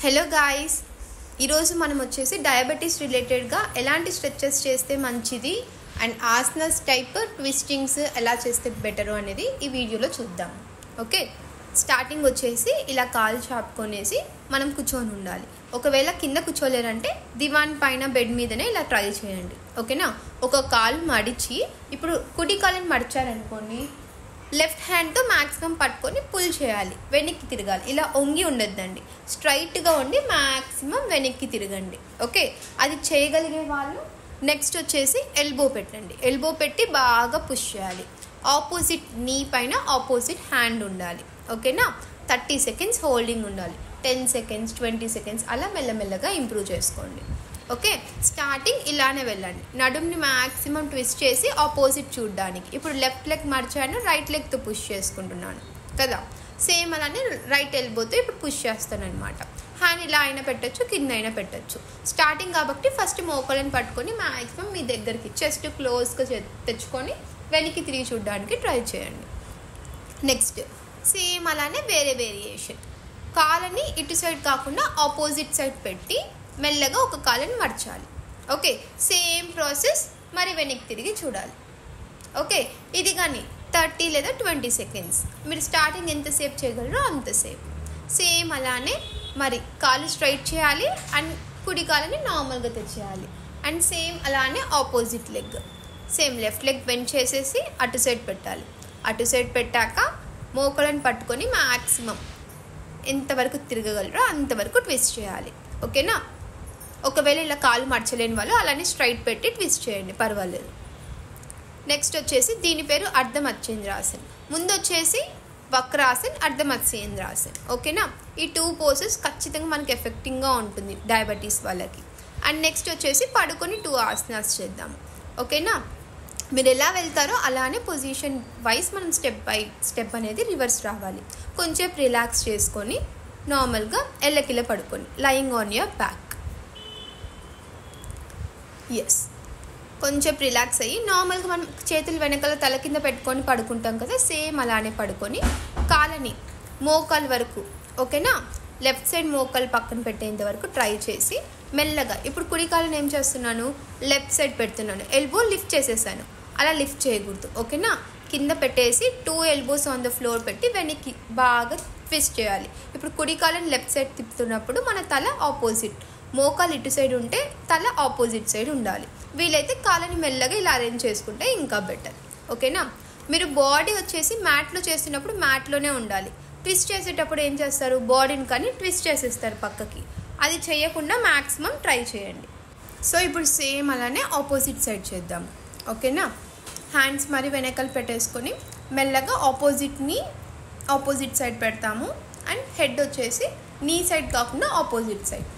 Hello guys, ఈరోజు మనం వచ్చేసి డయాబెటీస్ రిలేటెడ్గా ఎలాంటి స్ట్రెచెస్ చేస్తే మంచిది అండ్ ఆసనస్ టైప్ ట్విస్టింగ్స్ ఎలా చేస్తే బెటరు అనేది ఈ వీడియోలో చూద్దాం. ఓకే, స్టార్టింగ్ వచ్చేసి ఇలా కాలు చాపుకొనేసి మనం కూర్చొని ఉండాలి. ఒకవేళ కింద కూర్చోలేరంటే దివాన్ పైన బెడ్ మీదనే ఇలా ట్రై చేయండి. ఓకేనా, ఒక కాలు మడిచి ఇప్పుడు కుడి కాలుని మడిచారనుకోండి, లెఫ్ట్ హ్యాండ్తో మ్యాక్సిమం పట్టుకొని పుల్ చేయాలి, వెనక్కి తిరగాలి. ఇలా వంగి ఉండొద్దండి, స్ట్రైట్గా ఉండి మ్యాక్సిమం వెనక్కి తిరగండి. ఓకే, అది చేయగలిగే వాళ్ళు నెక్స్ట్ వచ్చేసి ఎల్బో పెట్టండి. ఎల్బో పెట్టి బాగా పుష్ చేయాలి. ఆపోజిట్ నీ పైన ఆపోజిట్ హ్యాండ్ ఉండాలి. ఓకేనా, 30 సెకండ్స్ హోల్డింగ్ ఉండాలి. 10 సెకండ్స్ 20 సెకండ్స్ అలా మెల్లమెల్లగా ఇంప్రూవ్ చేసుకోండి. ఓకే, స్టార్టింగ్ ఇలానే వెళ్ళండి. నడుముని మ్యాక్సిమం ట్విస్ట్ చేసి ఆపోజిట్ చూడడానికి. ఇప్పుడు లెఫ్ట్ లెగ్ మర్చాను, రైట్ లెగ్తో పుష్ చేసుకుంటున్నాను కదా. సేమ్ అలానే రైట్ ఎల్బోతో ఇప్పుడు పుష్ చేస్తాను అనమాట. హ్యాండ్ ఇలా అయినా పెట్టచ్చు, కింద అయినా పెట్టచ్చు. స్టార్టింగ్ కాబట్టి ఫస్ట్ మోకాలను పట్టుకొని మ్యాక్సిమం మీ దగ్గరికి చెస్ట్ క్లోజ్గా తెచ్చుకొని వెనక్కి తిరిగి చూడడానికి ట్రై చేయండి. నెక్స్ట్ సేమ్ అలానే వేరే వేరియేషన్. కాళ్ళని ఇటు సైడ్ కాకుండా ఆపోజిట్ సైడ్ పెట్టి మెల్లగా ఒక కాలుని మర్చాలి. ఓకే, సేమ్ ప్రాసెస్ మరి వెనక్కి తిరిగి చూడాలి. ఓకే, ఇది కానీ 30 లేదా 20 సెకండ్స్. మీరు స్టార్టింగ్ ఎంతసేపు చేయగలరో అంతసేపు. సేమ్ అలానే మరి కాలు స్ట్రైట్ చేయాలి అండ్ కుడి కాలుని నార్మల్గా తెచ్చేయాలి. అండ్ సేమ్ అలానే opposite leg same left leg bend చేసేసి అటు సైడ్ పెట్టాలి. అటు సైడ్ పెట్టాక మోకాలను పట్టుకొని మ్యాక్సిమం ఎంతవరకు తిరగగలరో అంతవరకు ట్విస్ట్ చేయాలి. ఓకేనా, ఒకవేళ ఇలా కాలు మర్చలేని వాళ్ళు అలానే స్ట్రైట్ పెట్టి ట్విస్ట్ చేయండి, పర్వాలేదు. నెక్స్ట్ వచ్చేసి దీని పేరు అర్ధమత్స్యేంద్రాసన్. ముందు వచ్చేసి వక్రాసన్, అర్ధమత్స్యేంద్రాసన్. ఓకేనా, ఈ 2 పోసెస్ ఖచ్చితంగా మనకి ఎఫెక్టింగ్గా ఉంటుంది డయాబెటీస్ వాళ్ళకి. అండ్ నెక్స్ట్ వచ్చేసి పడుకొని 2 ఆసనాస్ చేద్దాము. ఓకేనా, మీరు ఎలా వెళ్తారో అలానే పొజిషన్ వైజ్ మనం స్టెప్ బై స్టెప్ అనేది రివర్స్ రావాలి. కొంచెం రిలాక్స్ చేసుకొని నార్మల్గా ఎల్లకిల్ల పడుకొని lying on your back. Yes, కొంచెం రిలాక్స్ అయ్యి నార్మల్గా మనం చేతులు వెనకాల తల కింద పెట్టుకొని పడుకుంటాం కదా, సేమ్ అలానే పడుకొని కాళ్ళని మోకాలు వరకు, ఓకేనా, లెఫ్ట్ సైడ్ మోకాలు పక్కన పెట్టేంత వరకు ట్రై చేసి మెల్లగా ఇప్పుడు కుడి కాళ్ళని ఏం చేస్తున్నాను, లెఫ్ట్ సైడ్ పెడుతున్నాను. ఎల్బో లిఫ్ట్ చేసేసాను, అలా లిఫ్ట్ చేయకూడదు. ఓకేనా, కింద పెట్టేసి 2 ఎల్బోస్ ఆన్ ద ఫ్లోర్ పెట్టి వెనక్కి బాగా ట్విస్ట్ చేయాలి. ఇప్పుడు కుడి కాళ్ళని లెఫ్ట్ సైడ్ తిప్పుతున్నప్పుడు మన తల ఆపోజిట్, మోకాలు ఇటు సైడ్ ఉంటే తల ఆపోజిట్ సైడ్ ఉండాలి. వీలైతే కాళ్ళని మెల్లగా ఇలా అరేంజ్ చేసుకుంటే ఇంకా బెటర్. ఓకేనా, మీరు బాడీ వచ్చేసి మ్యాట్లో చేస్తున్నప్పుడు మ్యాట్లోనే ఉండాలి. ట్విస్ట్ చేసేటప్పుడు ఏం చేస్తారు, బాడీని కానీ ట్విస్ట్ చేసేస్తారు పక్కకి. అది చేయకుండా మ్యాక్సిమం ట్రై చేయండి. సో ఇప్పుడు సేమ్ అలానే ఆపోజిట్ సైడ్ చేద్దాం. ఓకేనా, హ్యాండ్స్ మరి వెనకాల పెట్టేసుకొని మెల్లగా ఆపోజిట్ సైడ్ పెడతాము. అండ్ హెడ్ వచ్చేసి నీ సైడ్ కాకుండా ఆపోజిట్ సైడ్.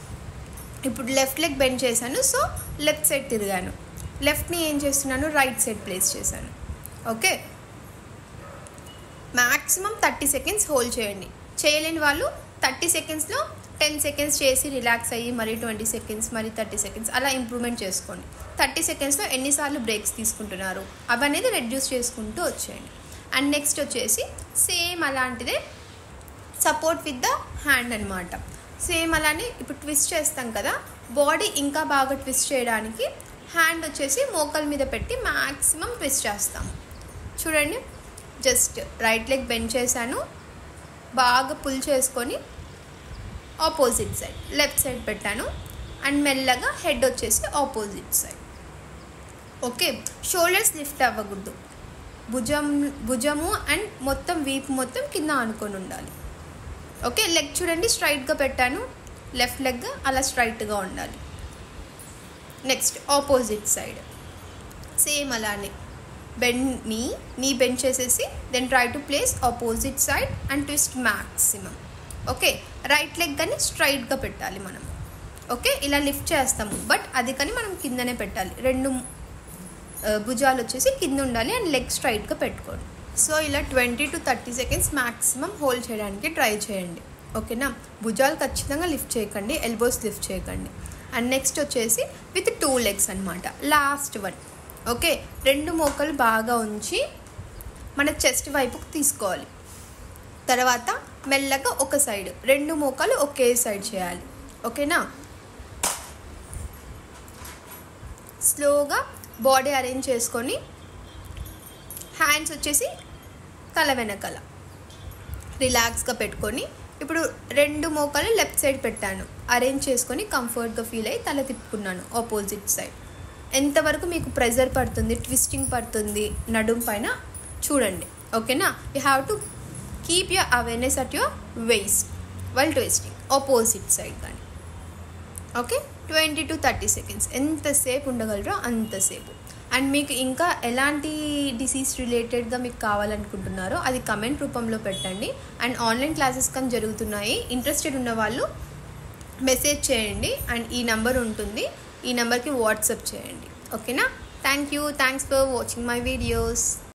ఇప్పుడు లెఫ్ట్ లెగ్ బెండ్ చేశాను, సో లెఫ్ట్ సైడ్ తిరిగాను. లెఫ్ట్ని ఏం చేస్తున్నాను, రైట్ సైడ్ ప్లేస్ చేశాను. ఓకే, మ్యాక్సిమం 30 సెకండ్స్ హోల్డ్ చేయండి. చేయలేని వాళ్ళు 30 సెకండ్స్లో 10 సెకండ్స్ చేసి రిలాక్స్ అయ్యి మరి 20 సెకండ్స్ మరి 30 సెకండ్స్ అలా ఇంప్రూవ్మెంట్ చేసుకోండి. 30 సెకండ్స్లో ఎన్నిసార్లు బ్రేక్స్ తీసుకుంటున్నారు అవనేది రెడ్యూస్ చేసుకుంటూ వచ్చేయండి. అండ్ నెక్స్ట్ వచ్చేసి సేమ్ అలాంటిదే సపోర్ట్ విత్ ద హ్యాండ్ అనమాట. సేమ్ అలానే ఇప్పుడు ట్విస్ట్ చేస్తాం కదా, బాడీ ఇంకా బాగా ట్విస్ట్ చేయడానికి హ్యాండ్ వచ్చేసి మోకాల మీద పెట్టి మ్యాక్సిమం ట్విస్ట్ చేస్తాము. చూడండి, జస్ట్ రైట్ లెగ్ బెండ్ చేశాను, బాగా పుల్ చేసుకొని ఆపోజిట్ సైడ్ లెఫ్ట్ సైడ్ పెట్టాను. అండ్ మెల్లగా హెడ్ వచ్చేసి opposite side. Okay, shoulders lift అవ్వకూడదు. భుజము అండ్ మొత్తం వీపు మొత్తం కింద ఆనుకొని ఉండాలి. ఓకే, లెగ్ చూడండి స్ట్రైట్గా పెట్టాను, లెఫ్ట్ లెగ్ అలా స్ట్రైట్గా ఉండాలి. నెక్స్ట్ ఆపోజిట్ సైడ్ సేమ్ అలానే నీ బెండ్ చేసేసి then try to place opposite side and twist maximum. Okay, right leg కానీ స్ట్రైట్గా పెట్టాలి మనం. ఓకే, ఇలా లిఫ్ట్ చేస్తాము, బట్ అది కానీ మనం కిందనే పెట్టాలి. 2 భుజాలు వచ్చేసి కింద ఉండాలి అండ్ లెగ్ స్ట్రైట్గా పెట్టుకోండి. సో ఇలా 20 to 30 సెకండ్స్ మ్యాక్సిమం హోల్డ్ చేయడానికి ట్రై చేయండి. ఓకేనా, భుజాలు ఖచ్చితంగా లిఫ్ట్ చేయకండి, ఎల్బోస్ లిఫ్ట్ చేయకండి. అండ్ నెక్స్ట్ వచ్చేసి విత్ 2 లెగ్స్ అనమాట, లాస్ట్ వన్. ఓకే, 2 మోకాలు బాగా ఉంచి మన చెస్ట్ వైపుకు తీసుకోవాలి. తర్వాత మెల్లగా ఒక సైడ్, 2 మోకాలు ఒకే సైడ్ చేయాలి. ఓకేనా. స్లోగా బాడీ అరేంజ్ చేసుకొని హ్యాండ్స్ వచ్చేసి తల వెనకాల రిలాక్స్గా పెట్టుకొని, ఇప్పుడు 2 మోకాలు లెఫ్ట్ సైడ్ పెట్టాను, అరేంజ్ చేసుకొని కంఫర్ట్గా ఫీల్ అయ్యి తల తిప్పుకున్నాను ఆపోజిట్ సైడ్. ఎంతవరకు మీకు ప్రెజర్ పడుతుంది, ట్విస్టింగ్ పడుతుంది నడుం పైన చూడండి. ఓకేనా. You have to keep your awareness at your waist while twisting opposite side కానీ. ఓకే, 20 to 30 seconds ఎంతసేపు ఉండగలరో అంతసేపు. అండ్ మీకు ఇంకా ఎలాంటి డిసీజ్ రిలేటెడ్గా మీకు కావాలనుకుంటున్నారో అది కమెంట్ రూపంలో పెట్టండి. అండ్ ఆన్లైన్ క్లాసెస్ కానీ జరుగుతున్నాయి, ఇంట్రెస్టెడ్ ఉన్న వాళ్ళు మెసేజ్ చేయండి. అండ్ ఈ నెంబర్ ఉంటుంది, ఈ నెంబర్కి వాట్సాప్ చేయండి. ఓకేనా. Thanks for watching my videos.